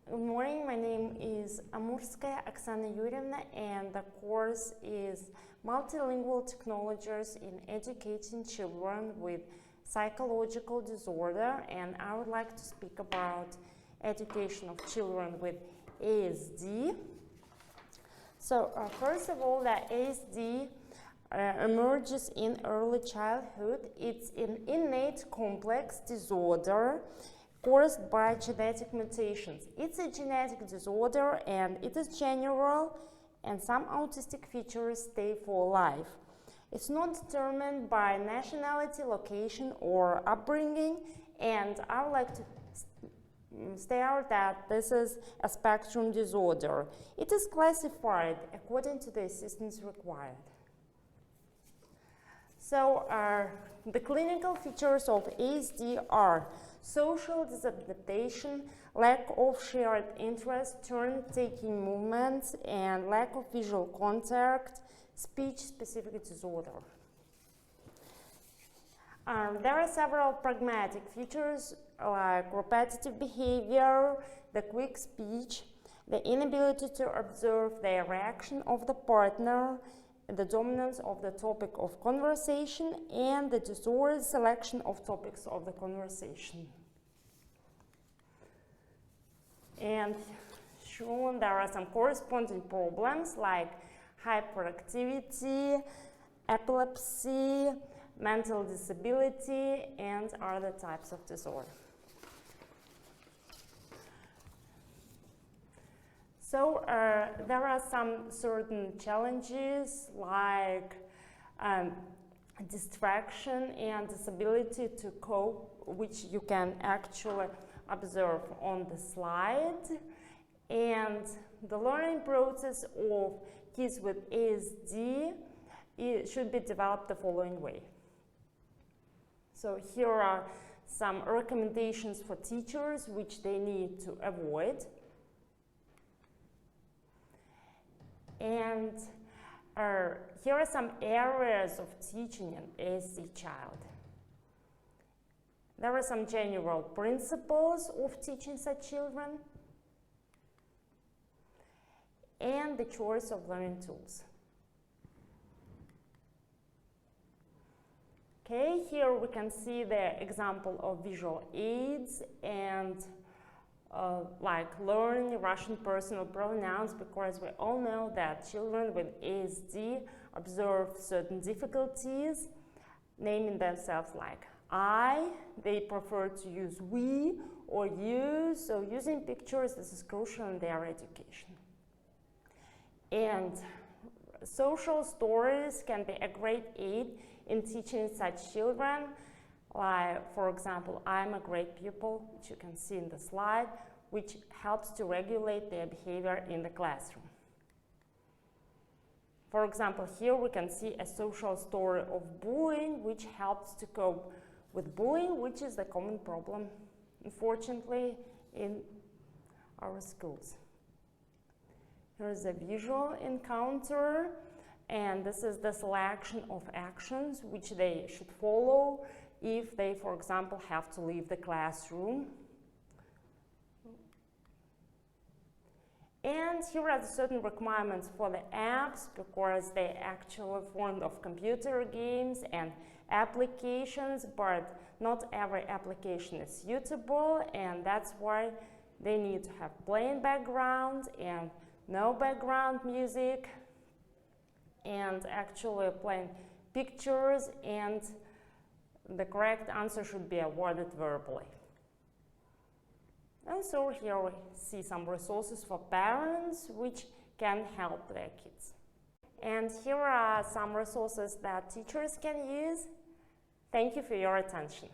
Good morning, my name is Amurskaya O Yu Lecture, and the course is Multilingual Technologies in Educating Children with Psychological Disorder, and I would like to speak about education of children with ASD. So first of all, the ASD emerges in early childhood. It's an innate complex disorder caused by genetic mutations. It's a genetic disorder and it is general, and some autistic features stay for life. It's not determined by nationality, location, or upbringing, and I would like to state out that this is a spectrum disorder. It is classified according to the assistance required. So the clinical features of ASD are social disadaptation, lack of shared interest, turn-taking movements, and lack of visual contact, speech-specific disorder. There are several pragmatic features like repetitive behavior, the quick speech, the inability to observe the reaction of the partner, the dominance of the topic of conversation, and the disordered selection of topics of the conversation. And shown there are some corresponding problems like hyperactivity, epilepsy, mental disability, and other types of disorder. So there are some certain challenges like distraction and disability to cope, which you can actually observe on the slide. And the learning process of kids with ASD should be developed the following way. So here are some recommendations for teachers which they need to avoid. And here are some areas of teaching an ASD child. There are some general principles of teaching such children and the choice of learning tools. Okay, here we can see the example of visual aids and like learning Russian personal pronouns, because we all know that children with ASD observe certain difficulties naming themselves like I. They prefer to use we or you, so using pictures, this is crucial in their education. And social stories can be a great aid in teaching such children. Like, for example, I'm a great pupil, which you can see in the slide, which helps to regulate their behavior in the classroom. For example, here we can see a social story of bullying, which helps to cope with bullying, which is a common problem, unfortunately, in our schools. Here's a visual encounter, and this is the selection of actions which they should follow if they, for example, have to leave the classroom. And here are the certain requirements for the apps, because they're actually fond of computer games and applications, but not every application is suitable, and that's why they need to have plain background and no background music, and actually plain pictures, and the correct answer should be awarded verbally. And so here we see some resources for parents which can help their kids. And here are some resources that teachers can use. Thank you for your attention.